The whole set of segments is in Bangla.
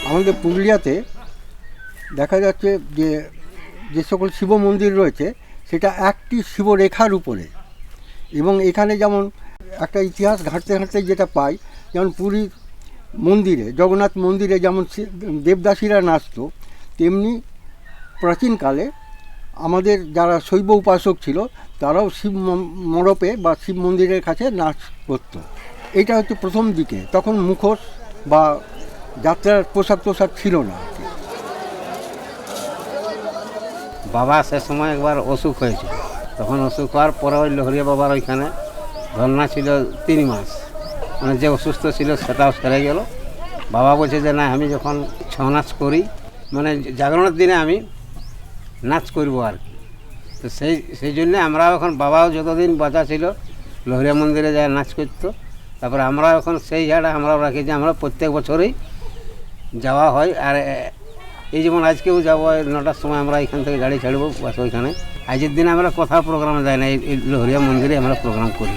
আমাদের পুরুলিয়াতে দেখা যাচ্ছে যে যে সকল শিব মন্দির রয়েছে সেটা একটি শিবরেখার উপরে, এবং এখানে যেমন একটা ইতিহাস ঘাঁটতে ঘাঁটতে যেটা পাই, যেমন পুরীর মন্দিরে জগন্নাথ মন্দিরে যেমন দেবদাসীরা নাচত, তেমনি প্রাচীনকালে আমাদের যারা শৈব উপাসক ছিল তারাও শিব মণ্ডপে বা শিব মন্দিরের কাছে নাচ করত। এটা হচ্ছে প্রথম দিকে, তখন মুখোশ বা যাত্রার পোশাক ছিল না। বাবা সে সময় একবার অসুখ হয়েছিল, তখন অসুখ হওয়ার পরে ওই লহরিয়া বাবার ওইখানে ধর্না ছিল 3 মাস, মানে যে অসুস্থ ছিল সেটাও সেরে গেল। বাবা বলছে যে না, আমি যখন ছৌ নাচ করি, মানে জাগরণের দিনে আমি নাচ করবো আর কি। তো সেই জন্যে আমরাও এখন, বাবাও যতদিন বাঁচা ছিল লহরিয়া মন্দিরে যায় নাচ করতো। তারপরে আমরা এখন সেই জায়গাটা আমরাও রাখি যে আমরা প্রত্যেক বছরই যাওয়া হয়। আর এই যেমন আজকেও যাবো 9টার সময় আমরা এখান থেকে গাড়ি ছাড়বো বাস ওইখানে। আজকের দিনে আমরা কোথাও প্রোগ্রামে যাই না, এই লহরিয়া মন্দিরে আমরা প্রোগ্রাম করি।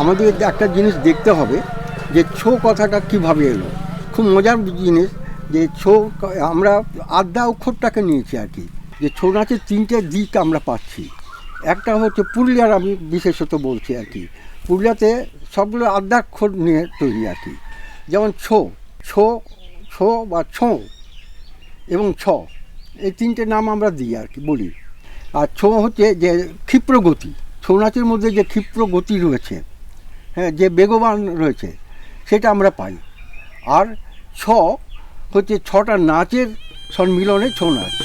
আমাদের একটা জিনিস দেখতে হবে যে ছৌ কথাটা কীভাবে এলো। খুব মজার জিনিস যে ছৌ, আমরা আদ্যা অক্ষরটাকে নিয়েছি আর কি, যে ছৌ নাচের 3টে দিক আমরা পাচ্ছি। একটা হচ্ছে পুরুলিয়ার, আমি বিশেষত বলছি আর কি, পুরুলিয়াতে সবগুলো আদ্যাক্ষর নিয়ে তৈরি আর কি। যেমন ছো ছো ছো বা ছোঁ এবং ছ, এই 3টে নাম আমরা দিই আর কি, বলি। আর ছৌ হচ্ছে যে ক্ষিপ্র গতি, ছৌ নাচের মধ্যে যে ক্ষিপ্র গতি রয়েছে, হ্যাঁ, যে বেগবান রয়েছে, সেটা আমরা পাই। আর ছ হচ্ছে 6টা নাচের সম্মিলনে ছৌ নাচ।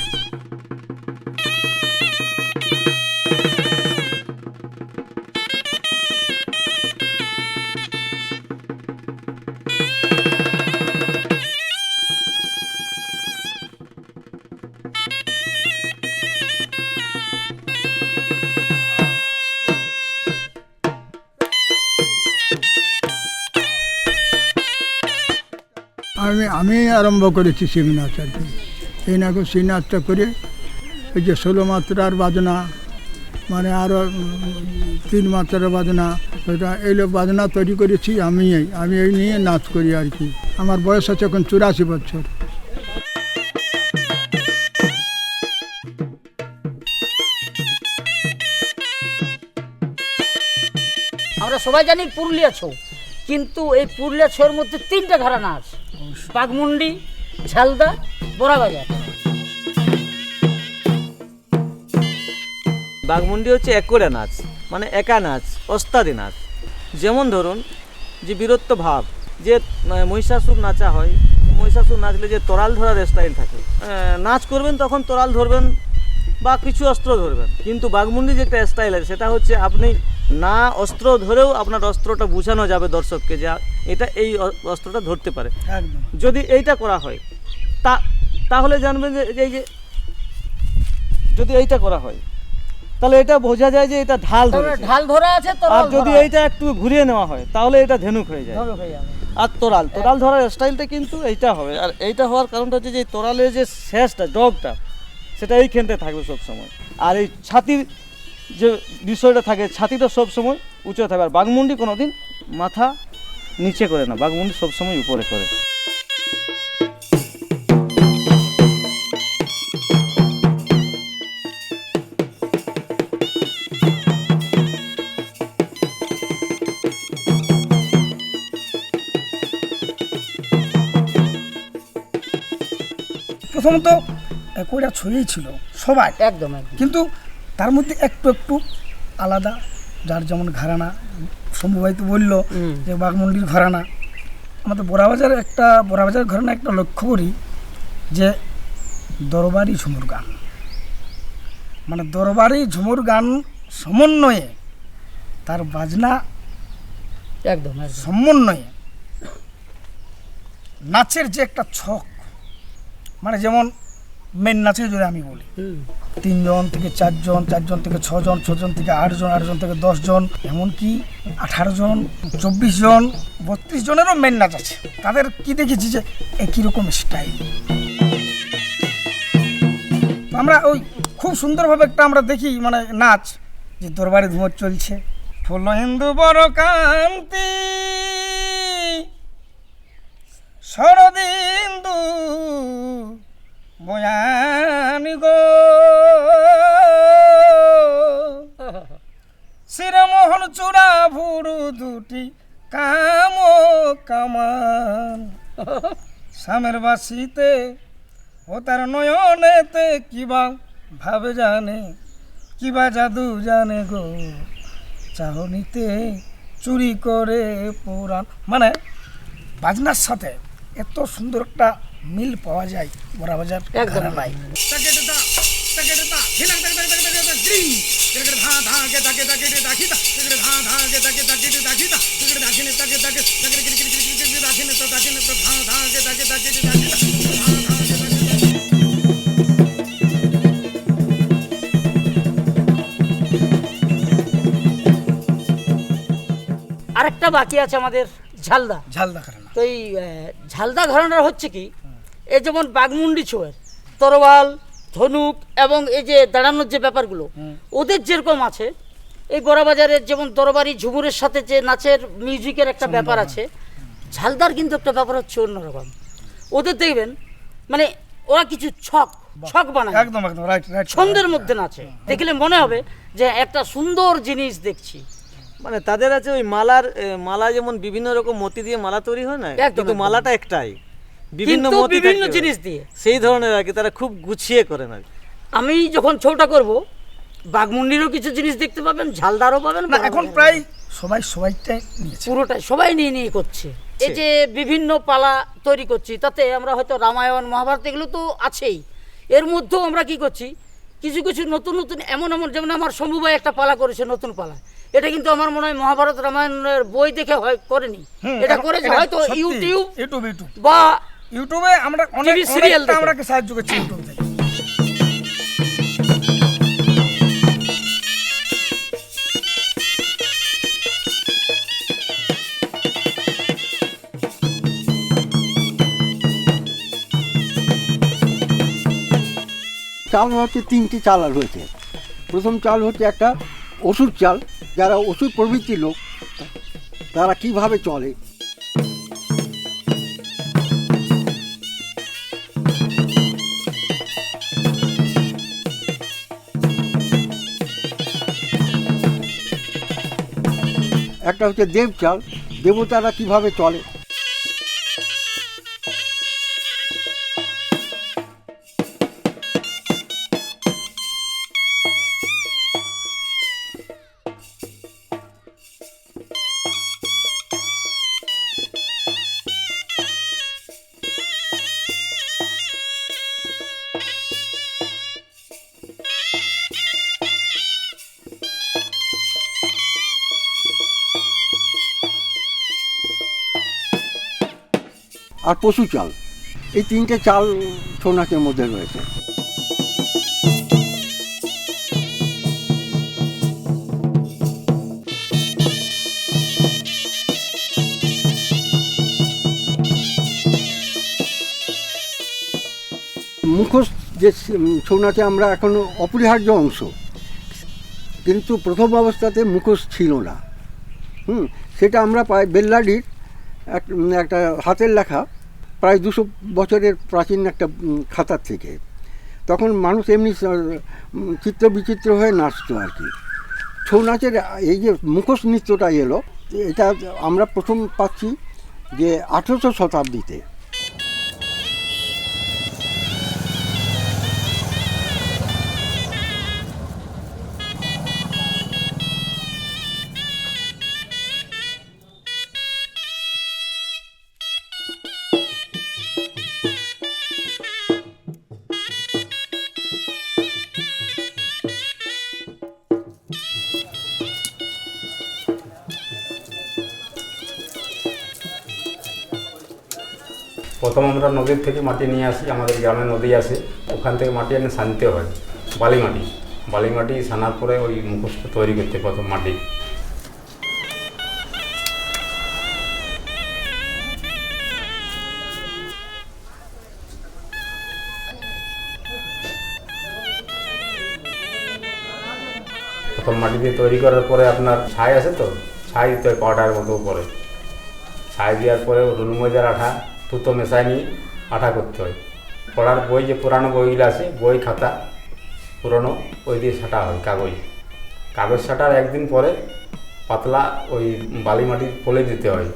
আমি আরম্ভ করেছি শিব নাচ আর কি। এই নাকো সেই নাচটা করে ওই যে 16 মাত্রার বাজনা মানে আরও 3 মাত্রার বাজনা, ওইটা এইগুলো বাজনা তৈরি করেছি আমি এই নিয়ে নাচ করি আর কি। আমার বয়স আছে এখন 84 বছর। আমরা সবাই জানি পুরুলিয়া ছৌ, কিন্তু এই পুরুলিয়া ছৌর মধ্যে 3টা ঘরানা আছে, বাঘমুন্ডি, ঝালদা, বোরাবাজার। বাঘমুন্ডি হচ্ছে একরে নাচ, মানে একা নাচ, ওস্তাদি নাচ। যেমন ধরুন যে বীরত্ব ভাব, যে মহিষাসুর নাচা হয়, মহিষাসুর নাচলে যে তরাল ধরার স্টাইল থাকে, নাচ করবেন তখন তরাল ধরবেন বা কিছু অস্ত্র ধরবেন। কিন্তু বাঘমুন্ডি যে একটা স্টাইল আছে সেটা হচ্ছে আপনি না অস্ত্র ধরেও আপনার অস্ত্রটা বোঝানো যাবে দর্শককে যে এটা এই অস্ত্রটা ধরতে পারে। একদম যদি এইটা করা হয় তাহলে জানবেন যে এই যে যদি এইটা করা হয় তাহলে এটা বোঝা যায় যে এটা ঢাল ধরেছে। ঢাল ধরা আছে, আর তরল যদি ধরা এইটা একটু ঘুরিয়ে নেওয়া হয় তাহলে এটা ধনুক হয়ে যায়। ধনুক হয়ে যাবে। আর তোরাল ধরার স্টাইলটা কিন্তু এইটা হবে। আর এইটা হওয়ার কারণটা হচ্ছে যে তোরালের যে শেষটা ডগটা সেটা এইখানটায় থাকবে সবসময়। আর এই ছাতির যে বিষয়টা থাকে, ছাতিটা সবসময় উঁচু থাকবে। আর বাঘমুন্ডি কোনোদিন মাথা নিচে করে না, বাঘমুন্ডি সবসময় উপরে করে। প্রথমত একইটা ছড়িয়েই ছিল সবাই, একদম একদম। কিন্তু তার মধ্যে একটু একটু আলাদা, যার যেমন ঘরানা। শম্ভুভাই তো বললো যে বাঘমুন্ডির ঘরানা। আমাদের বোরাবাজার ঘরানা একটা লক্ষ্য করি যে দরবারি ঝুমুর গান, মানে দরবারি ঝুমুর গান সমন্বয়ে তার বাজনা একদম একদম। সমন্বয়ে নাচের যে একটা ছক, মানে যেমন মেন নাচে যদি আমি বলি 3 জন থেকে 4 জন, 4 জন থেকে 6 জন, 6 জন থেকে 8 জন, 8 জন থেকে 10 জন, এমনকি 18 জন, 24 জন, 32 জনেরও মেন নাচ আছে। তাদের কি দেখেছি যে একই রকম স্টাইল। আমরা ওই খুব সুন্দরভাবে একটা আমরা দেখি মানে নাচ, যে দরবারে ধুমর চলছে, ফুল হিন্দু বড় কান্তি শরদিন্দু বয়ানি গো শ্রীমোহন চূড়া ভুরু দুটি কাম কামান স্বামের বাসিতে ও তার নয়নেতে কিবা ভাবে জানে, কিবা জাদু জানে গো চাহনিতে চুরি করে পুরাণ। মানে বাজনার সাথে এত সুন্দর একটা মিল পাওয়া যায় বোরাবাজার ঘরানায়। আরেকটা বাকি আছে আমাদের ঝালদা। ঝালদা ঘরানা। তো এই ঝালদা ঘরানার হচ্ছে কি, এই যেমন বাঘমুন্ডি ছোঁয়ের তরোয়াল, ধনুক এবং এই যে দাঁড়ানোর যে ব্যাপারগুলো ওদের যেরকম আছে, এই বোরাবাজারের যেমন দরবারি ঝুমুরের সাথে যে নাচের মিউজিকের একটা ব্যাপার আছে, ঝালদার কিন্তু একটা ব্যাপার হচ্ছে অন্যরকম। ওদের দেখবেন মানে ওরা কিছু ছক বানায়, একদম একদম রাইট রাইট। ছন্দের মধ্যে নাচে, দেখলে মনে হবে যে একটা সুন্দর জিনিস দেখছি। মানে তাদের আছে ওই মালা যেমন বিভিন্ন রকম মতি দিয়ে মালা তৈরি হয় না, একদম, কিন্তু একদম। মালাটা একটাই, বিভিন্ন কিন্তু মতি বিভিন্ন থাকতে জিনিস পারে। দিয়ে সেই ধরনের আর কি, তারা খুব গুছিয়ে করে না। আমি যখন ছৌটা করব বাঘমুন্ডিরও কিছু জিনিস দেখতে পাবেন, ঝালদারও পাবেন। না এখন প্রায় সবাইটাই নিয়েছে, পুরোটাই সবাই নিয়ে করছে। এই যে বিভিন্ন পালা তৈরি করছি, তাতে আমরা হয়তো রামায়ণ মহাভারত এগুলো তো আছেই, এর মধ্যেও আমরা কি করছি কিছু কিছু নতুন নতুন এমন যেমন আমার শম্ভুভাই একটা পালা করেছে, নতুন পালা। এটা কিন্তু আমার মনে হয় মহাভারত রামায়ণের বই দেখে করেনি, এটা করেছে হয়তো ইউটিউব বা ইউটিউবে আমরা অনেক সিরিয়াল আমরা সাহায্য করছি ইউটিউব থেকে। চাল হচ্ছে 3টি চাল রয়েছে। প্রথম চাল হচ্ছে একটা ওষুধ চাল, যারা ওষুধ প্রবৃত্তির লোক তারা কিভাবে চলে। একটা হচ্ছে দেব চাল, দেবতারা কিভাবে চলে। আর পশু চাল, এই 3টে চাল ছৌ নাচের মধ্যে রয়েছে। মুখোশ যে ছৌ নাচে আমরা এখনো অপরিহার্য অংশ, কিন্তু প্রথম অবস্থাতে মুখোশ ছিল না। সেটা আমরা পাই বেল্লাডির একটা হাতের লেখা প্রায় 200 বছরের প্রাচীন একটা খাতার থেকে। তখন মানুষ এমনি চিত্র বিচিত্র হয়ে নাচতো আর কি। ছৌ নাচের এই যে মুখোশ নৃত্যটা এলো, এটা আমরা প্রথম পাচ্ছি যে 18শো শতাব্দীতে। প্রথম আমরা নদীর থেকে মাটি নিয়ে আসি, আমাদের গ্রামে নদী আছে, ওখান থেকে মাটি এনে সানতে হয়, বালি মাটি সানার পরে ওই মুখোশটা তৈরি করতে প্রথম মাটি। প্রথম মাটি দিয়ে তৈরি করার পরে আপনার ছাই আছে, তো ছাই দিতে হয় পাউডার মতো পরে। ছাই দেওয়ার পরে রুল মজার আঠা তুতো মেশায় নিয়ে আঠা করতে হয়। পড়ার বই যে পুরানো বইগুলো আছে, বই খাতা পুরনো, ওই দিয়ে ছাটা হয় কাগজ ছাটার একদিন পরে পাতলা ওই বালি মাটির প্রলেপ দিতে হয়।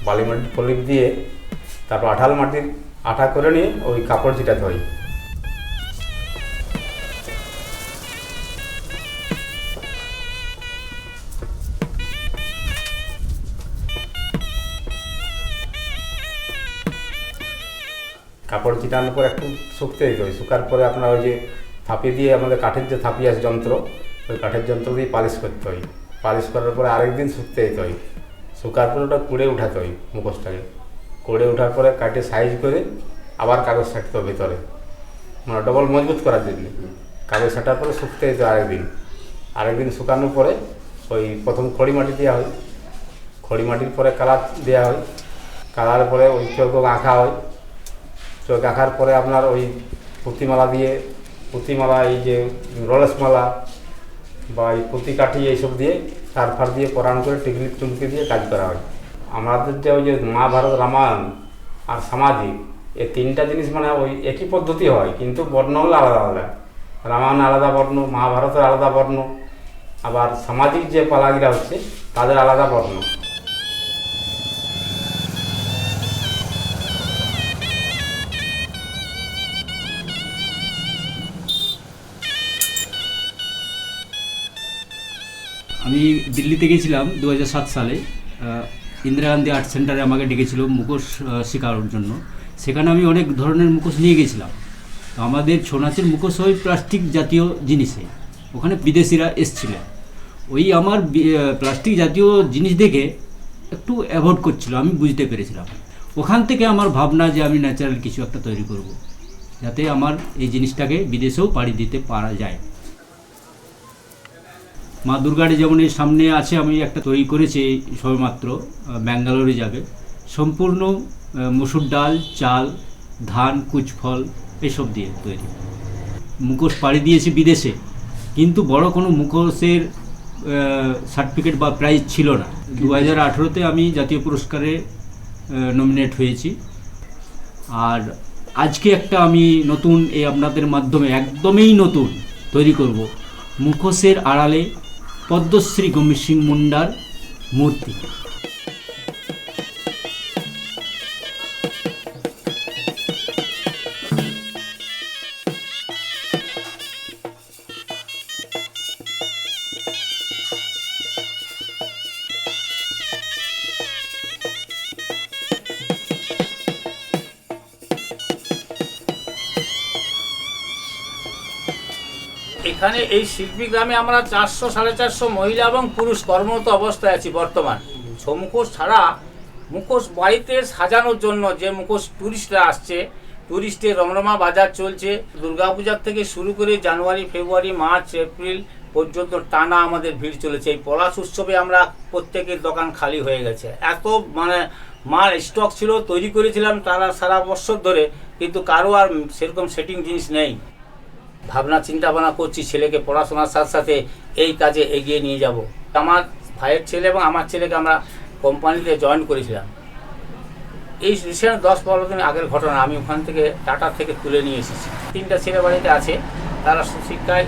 বালি মাটির প্রলেপ দিয়ে তারপর আঠাল মাটির আঠা করে নিয়ে ওই কাপড় ছিটাতে হয়। কাপড় চিটানোর পর একটু শুকতে দিতে হয়। শুকার পরে আপনার ওই যে থাপি দিয়ে, আমাদের কাঠের যে থাপি আছে যন্ত্র, ওই কাঠের যন্ত্র দিয়ে পালিশ করতে হয়। পালিশ করার পরে আরেকদিন শুকতে দিতে হয়। শুকার পরে ওটা কুড়ে উঠাতে হয় মুখোশটাকে। কুড়ে ওঠার পরে কাটে সাইজ করে আবার কাগজ ছাঁটতে হবে ভিতরে, মানে ডবল মজবুত করার জন্য। কাগজ ছাটার পরে শুকতে দিতে হয় আরেকদিন শুকানোর পরে ওই প্রথম খড়ি মাটি দেওয়া হয়। খড়ি মাটির পরে কালার দেওয়া হয়। কালার পরে ওই চোখ আঁকা হয়। চোখ আঁকার পরে আপনার ওই পুঁতিমালা দিয়ে, এই যে রলেসমালা বা এই পুঁতি কাঠি এইসব দিয়ে সার ফার দিয়ে পরাণ করে টিকলি চুমকি দিয়ে কাজ করা হয়। আমাদের যে ওই যে মহাভারত, রামায়ণ আর সামাজিক, এই 3টা জিনিস মানে ওই একই পদ্ধতি হয়, কিন্তু বর্ণগুলো আলাদা আলাদা। রামায়ণ আলাদা বর্ণ, মহাভারতের আলাদা বর্ণ, আবার সামাজিক যে পালাগুলা হচ্ছে তাদের আলাদা বর্ণ। আমি দিল্লিতে গেছিলাম 2007 সালে। ইন্দিরা গান্ধী আর্ট সেন্টারে আমাকে ডেকেছিল মুখোশ শেখানোর জন্য। সেখানে আমি অনেক ধরনের মুখোশ নিয়ে গেছিলাম। তো আমাদের ছৌ নাচের মুখোশ হয় প্লাস্টিক জাতীয় জিনিসে। ওখানে বিদেশিরা এসেছিলেন, ওই আমার প্লাস্টিক জাতীয় জিনিস দেখে একটু অ্যাভয়েড করছিল, আমি বুঝতে পেরেছিলাম। ওখান থেকে আমার ভাবনা যে আমি ন্যাচারাল কিছু একটা তৈরি করব, যাতে আমার এই জিনিসটাকে বিদেশেও পাড়ি দিতে পারা যায়। মা দুর্গাটি যেমন এই সামনে আছে, আমি একটা তৈরি করেছি সবেমাত্র, ব্যাঙ্গালোরে যাবে। সম্পূর্ণ মসুর ডাল, চাল, ধান, কুচফল এসব দিয়ে তৈরি। মুখোশ পাড়ি দিয়েছি বিদেশে, কিন্তু বড় কোনো মুখোশের সার্টিফিকেট বা প্রাইজ ছিল না। 2018-তে আমি জাতীয় পুরস্কারে নমিনেট হয়েছি। আর আজকে একটা আমি নতুন এই আপনাদের মাধ্যমে একদমই নতুন তৈরি করব, মুখোশের আড়ালে পদ্মশ্রী গম্ভীর সিং মুন্ডার মূর্তি। এখানে এই শিল্পী গ্রামে আমরা 400-450 মহিলা এবং পুরুষ কর্মরত অবস্থায় আছি বর্তমান। ছৌ মুখোশ ছাড়া মুখোশ বাড়িতে সাজানোর জন্য যে মুখোশ টুরিস্টরা আসছে, টুরিস্টের রমরমা বাজার চলছে। দুর্গাপূজার থেকে শুরু করে জানুয়ারি, ফেব্রুয়ারি, মার্চ, এপ্রিল পর্যন্ত টানা আমাদের ভিড় চলেছে। এই পলাশ উৎসবে আমরা প্রত্যেকের দোকান খালি হয়ে গেছে। এত মাল স্টক ছিল, তৈরি করেছিলাম তারা সারা বছর ধরে, কিন্তু কারো আর সেরকম সেটিং জিনিস নেই। চিন্তা ভাবনা করছি ছেলেকে পড়াশোনার সাথে সাথে এই কাজে এগিয়ে নিয়ে যাব। আমার ভাইয়ের ছেলে এবং আমার ছেলেকে আমরা কোম্পানিতে জয়েন করেছিলাম। এই রিসেন্ট 10-12 দিন আগের ঘটনা। আমি ওখান থেকে টাটা থেকে তুলে নিয়ে এসেছি। 3টা ছেলে বাড়িতে আছে, তারা শিক্ষায়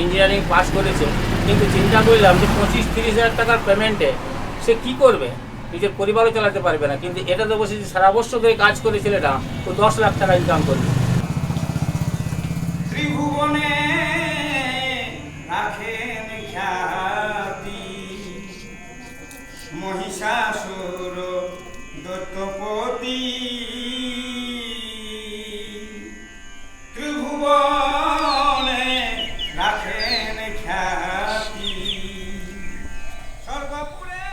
ইঞ্জিনিয়ারিং পাস করেছে, কিন্তু চিন্তা করলাম যে 25-30 হাজার টাকার পেমেন্টে সে কী করবে, নিজের পরিবারও চালাতে পারবে না। কিন্তু এটা তো বসে সারা বছর ধরে কাজ করে ছেলেটা, ও 10 লাখ টাকা ইনকাম করবে। ত্রিভুবনে রাখেন খ্যাতি মহিষাসুর দত্তপতি, ত্রিভুবনে রাখেন খ্যাতি স্বর্গপুরে।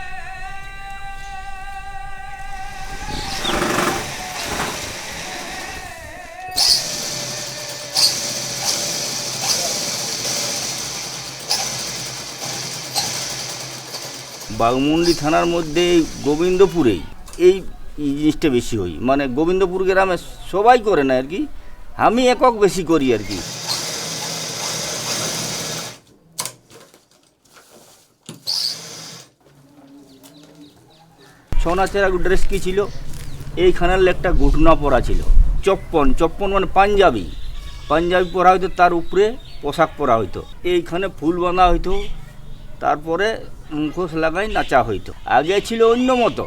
বাঘমুন্ডি থানার মধ্যে গোবিন্দপুরেই এই জিনিসটা বেশি হয়, মানে গোবিন্দপুর গ্রামে সবাই করে না আর কি, আমি একক বেশি করি আর কি। ছৌ নাচের ড্রেস কী ছিল, এইখানের একটা ঘটনা পরা ছিল, চপ্পন মানে পাঞ্জাবি পরা হইতো, তার উপরে পোশাক পরা হইতো, এইখানে ফুল বাঁধা হইতো, তারপরে মুখোশ লাগাই নাচা হইতো। আগে ছিল অন্য মতো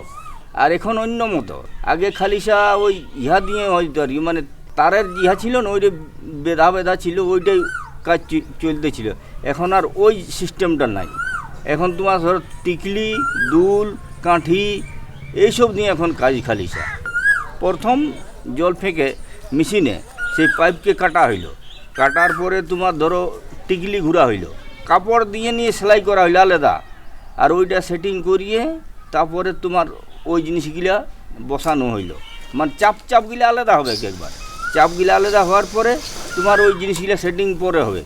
আর এখন অন্য মতো। আগে খালিসা ওই ইহা দিয়ে হইতো আর কি, মানে তারের ইহা ছিল না, ওইটা বেধা ছিল, ওইটাই কাজ চলতেছিল। এখন আর ওই সিস্টেমটা নাই। এখন তোমার ধরো টিকলি, দুল, কাঠি এইসব নিয়ে এখন কাজ খালিসা। প্রথম জল ফেঁকে মেশিনে সেই পাইপকে কাটা হইলো, কাটার পরে তোমার ধরো টিকলি ঘুরা হইলো, কাপড় দিয়ে নিয়ে সেলাই করা হইলো আলাদা, আর ওইটা সেটিং করিয়ে তারপরে তোমার ওই জিনিসগুলা বসানো হইলো। মানে চাপগুলা আলাদা হবে, একবার চাপগুলা আলাদা হওয়ার পরে তোমার ওই জিনিসগুলা সেটিং পরে হবে।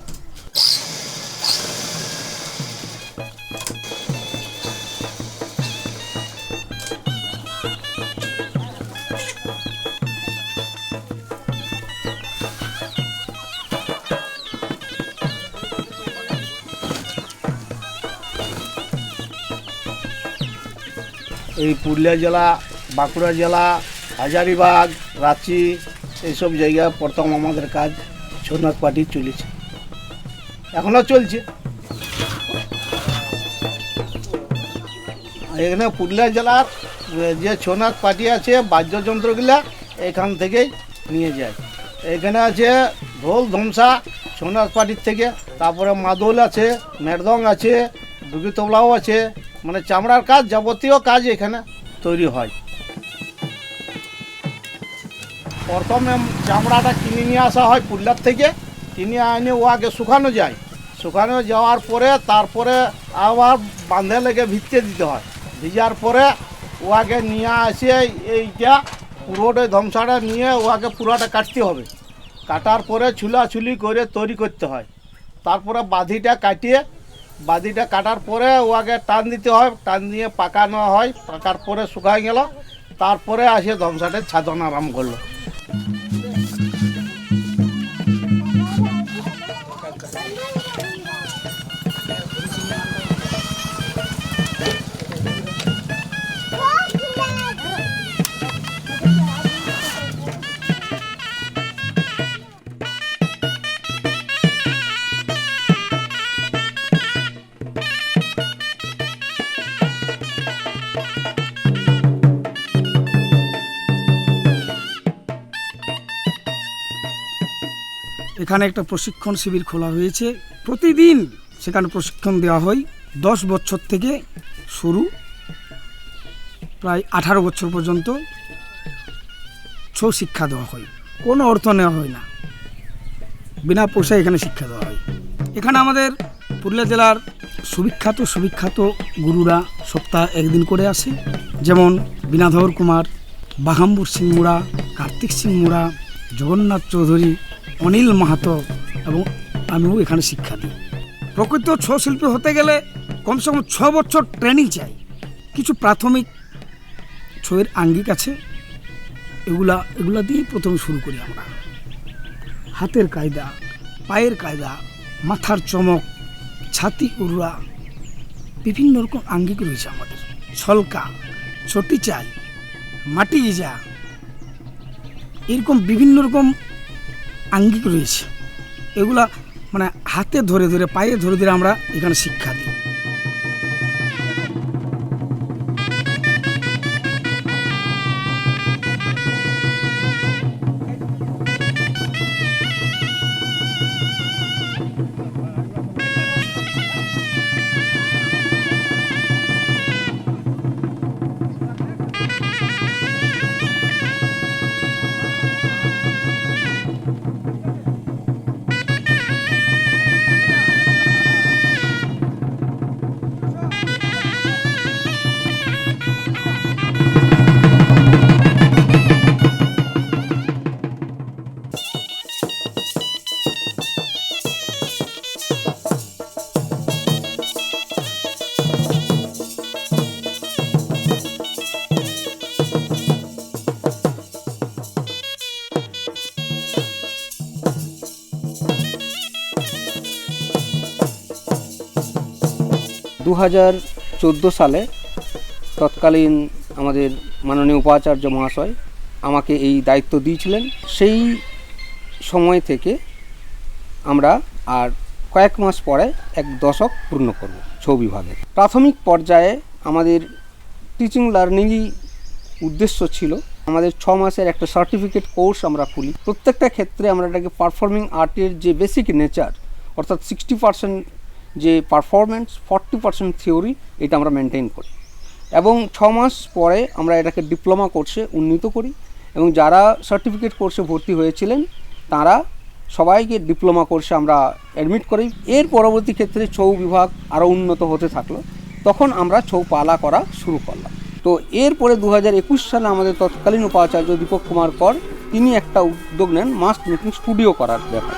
এই পুরুলিয়া জেলা, বাঁকুড়া জেলা, হাজারিবাগ, রাঁচি এইসব জায়গায় প্রথম আমাদের কাজ ছৌ নাচ পার্টি চলেছে, এখনও চলছে। এখানে পুরুলিয়া জেলার যে ছৌ নাচ পার্টি আছে, বাদ্যযন্ত্রগুলা এখান থেকেই নিয়ে যায়। এখানে আছে ঢোল, ধমসা ছৌ নাচ পার্টির থেকে, তারপরে মাদল আছে, মৃদং আছে, ডুগি তবলাও আছে, মানে চামড়ার কাজ, যাবতীয় কাজ এখানে তৈরি হয়। প্রথমে চামড়াটা কিনে নিয়ে আসা হয় পুরুলিয়ার থেকে, কিনে আনে ওয়াকে শুকানো যায়, শুকানো যাওয়ার পরে তারপরে আবার বাঁধে লেগে ভিজতে দিতে হয়। ভিজার পরে ওয়াকে নিয়ে আসে এইটা পুরোটা ধমসাটা নিয়ে ওয়াকে পুরোটা কাটতে হবে, কাটার পরে ছুলাছুলি করে তৈরি করতে হয়। তারপরে বাঁধিটা কাটার পরে ওয়াকে টান দিতে হয়, টান দিয়ে পাকানো হয়, পাকার পরে শুকাই গেল, তারপরে আসে ধমসাটের ছাদন আরাম করলো। এখানে একটা প্রশিক্ষণ শিবির খোলা হয়েছে। প্রতিদিন সেখানে প্রশিক্ষণ দেওয়া হয়। 10 বছর থেকে শুরু, প্রায় 18 বছর পর্যন্ত ছৌ শিক্ষা দেওয়া হয়। কোনো অর্থ নেওয়া হয় না, বিনা পয়সায় এখানে শিক্ষা দেওয়া হয়। এখানে আমাদের পুরুলিয়া জেলার সুবিখ্যাত গুরুরা সপ্তাহে একদিন করে আসে, যেমন বিনাধর কুমার, বাহাম্বুর সিং মুড়া, কার্তিক সিং মুড়া, জগন্নাথ চৌধুরী, অনিল মাহাতো এবং আমিও এখানে শিক্ষা দিই। প্রকৃত ছৌ শিল্পী হতে গেলে কমসে কম 6 বছর ট্রেনিং চাই। কিছু প্রাথমিক ছৌয়ের আঙ্গিক আছে, এগুলা দিয়েই প্রথমে শুরু করি আমরা। হাতের কায়দা, পায়ের কায়দা, মাথার চমক, ছাতি উড়া, বিভিন্ন রকম আঙ্গিক রয়েছে আমাদের। ছলকা, ছটি চাল, মাটি ইজা, এরকম বিভিন্ন রকম আঙ্গিক রয়েছে। এগুলা মানে হাতে ধরে ধরে, পায়ে ধরে ধরে আমরা এখানে শিক্ষা দিই। দু 2014 সালে তৎকালীন আমাদের মাননীয় উপাচার্য মহাশয় আমাকে এই দায়িত্ব দিয়েছিলেন। সেই সময় থেকে আমরা আর কয়েক মাস পরে 1 দশক পূর্ণ করব ছৌ বিভাগে। প্রাথমিক পর্যায়ে আমাদের টিচিং লার্নিংই উদ্দেশ্য ছিল। আমাদের 6 মাসের একটা সার্টিফিকেট কোর্স আমরা খুলি। প্রত্যেকটা ক্ষেত্রে আমরা এটাকে পারফর্মিং আর্টের যে বেসিক নেচার, অর্থাৎ 60% যে পারফরমেন্স, 40% থিওরি, এটা আমরা মেনটেন করি এবং 6 মাস পরে আমরা এটাকে ডিপ্লোমা কোর্সে উন্নীত করি এবং যারা সার্টিফিকেট কোর্সে ভর্তি হয়েছিলেন তারা সবাইকে ডিপ্লোমা কোর্সে আমরা অ্যাডমিট করি। এর পরবর্তী ক্ষেত্রে ছৌ বিভাগ আরও উন্নত হতে থাকলো, তখন আমরা ছৌ পালা করা শুরু করলাম। তো এরপরে 2021 সালে আমাদের তৎকালীন উপাচার্য দীপক কুমার কর তিনি একটা উদ্যোগ নেন মাস্ট মেকিং স্টুডিও করার ব্যাপার।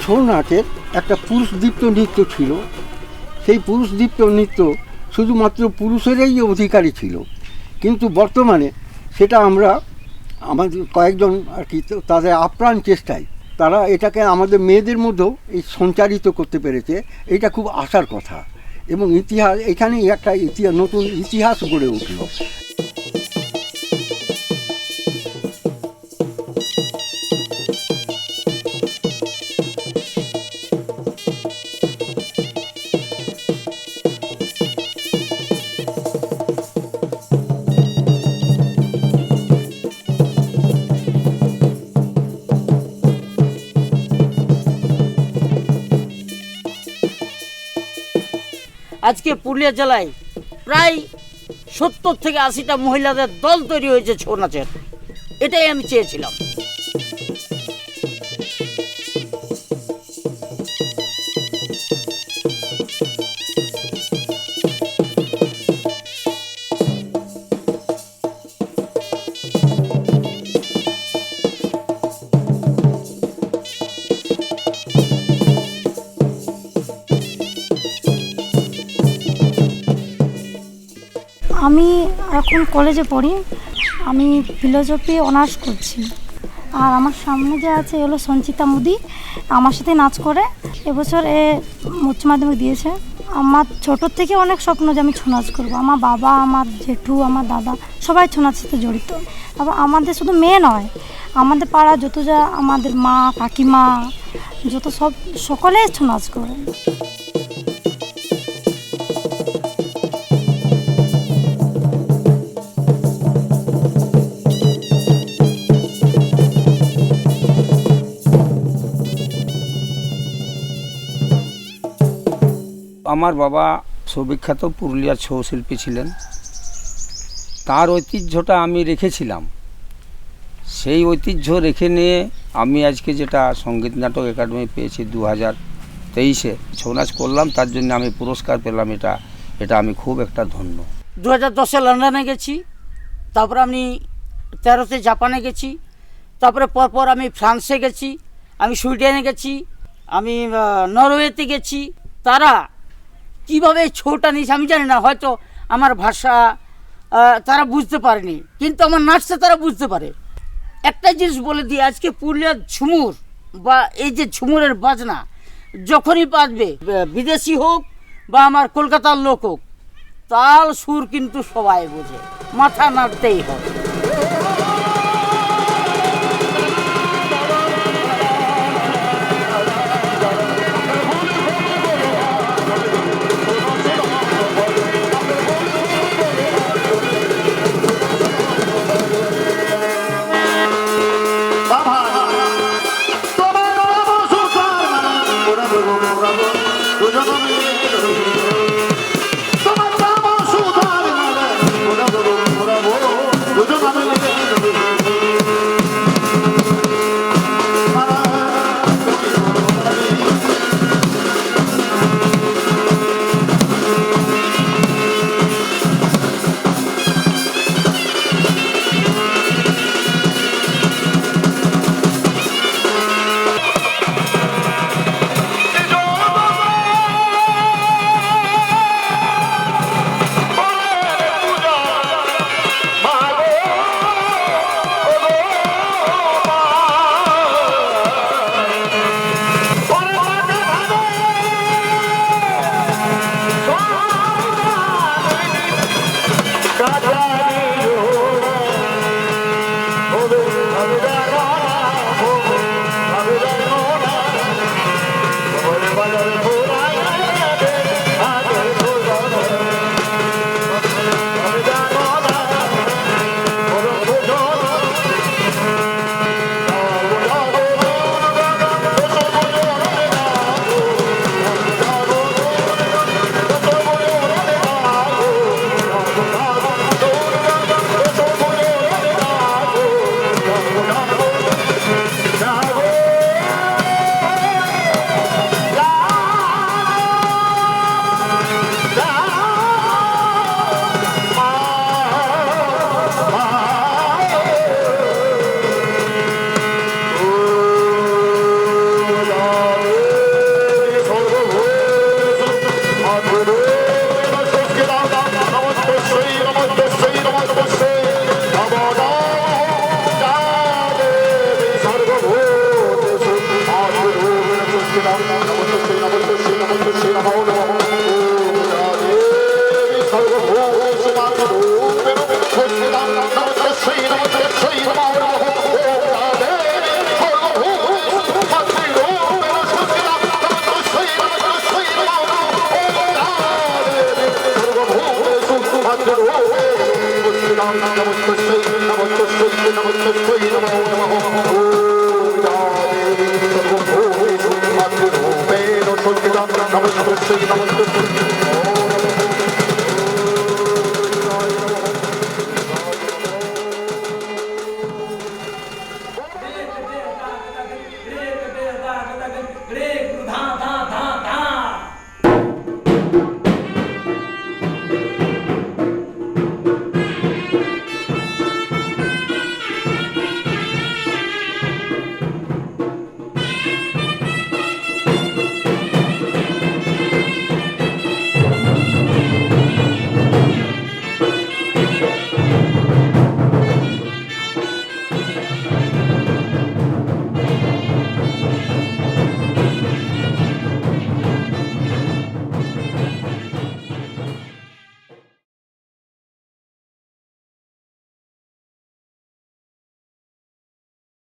ছৌ নাচের একটা পুরুষদীপ্ত নৃত্য ছিল। সেই পুরুষদীপ্ত নৃত্য শুধুমাত্র পুরুষেরই অধিকারী ছিল, কিন্তু বর্তমানে সেটা আমরা আমাদের কয়েকজন আর কি তো তাদের আপ্রাণ চেষ্টায় তারা এটাকে আমাদের মেয়েদের মধ্যেও এই সঞ্চারিত করতে পেরেছে। এটা খুব আশার কথা এবং ইতিহাস এখানেই একটা নতুন ইতিহাস গড়ে উঠল। আজকে পুরুলিয়া জেলায় প্রায় 70 থেকে 80টা মহিলাদের দল তৈরি হয়েছে ছৌ নাচের। এটাই আমি চেয়েছিলাম। আমি এখন কলেজে পড়ি, আমি ফিলোসফি অনার্স করছি। আর আমার সামনে যে আছে হলো সঞ্চিতা মুদি, আমার সাথে নাচ করে এবছর উচ্চ মাধ্যমিক দিয়েছে। আমার ছোটোর থেকে অনেক স্বপ্ন যে আমি ছৌ নাচ করবো। আমার বাবা, আমার জেঠু, আমার দাদা সবাই ছৌ নাচের সাথে জড়িত। আবার আমাদের শুধু মেয়ে নয়, আমাদের পাড়া যত যা আমাদের মা কাকিমা যত সকলেই ছৌ নাচ করে। আমার বাবা সুবিখ্যাত পুরুলিয়ার ছৌ শিল্পী ছিলেন, তার ঐতিহ্যটা আমি রেখেছিলাম। সেই ঐতিহ্য রেখে নিয়ে আমি আজকে যেটা সঙ্গীত নাটক একাডেমি পেয়েছি 2023-এ ছৌ নাচ করলাম, তার জন্য আমি পুরস্কার পেলাম। এটা আমি খুব একটা ধন্য। 2010-এ লন্ডনে গেছি, তারপর আমি 13-তে জাপানে গেছি, তারপরে পরপর আমি ফ্রান্সে গেছি, আমি সুইডেনে গেছি, আমি নরওয়েতে গেছি। তারা কীভাবে ছৌটা নিয়েছে আমি জানি না, হয়তো আমার ভাষা তারা বুঝতে পারেনি, কিন্তু আমার নাচটা তারা বুঝতে পারে। একটা জিনিস বলে দিই, আজকে পুরুলিয়ার ঝুমুর বা এই যে ঝুমুরের বাজনা যখনই বাজবে, বিদেশি হোক বা আমার কলকাতার লোক হোক, তাল সুর কিন্তু সবাই বোঝে, মাথা নাড়তেই হবে। Thank you.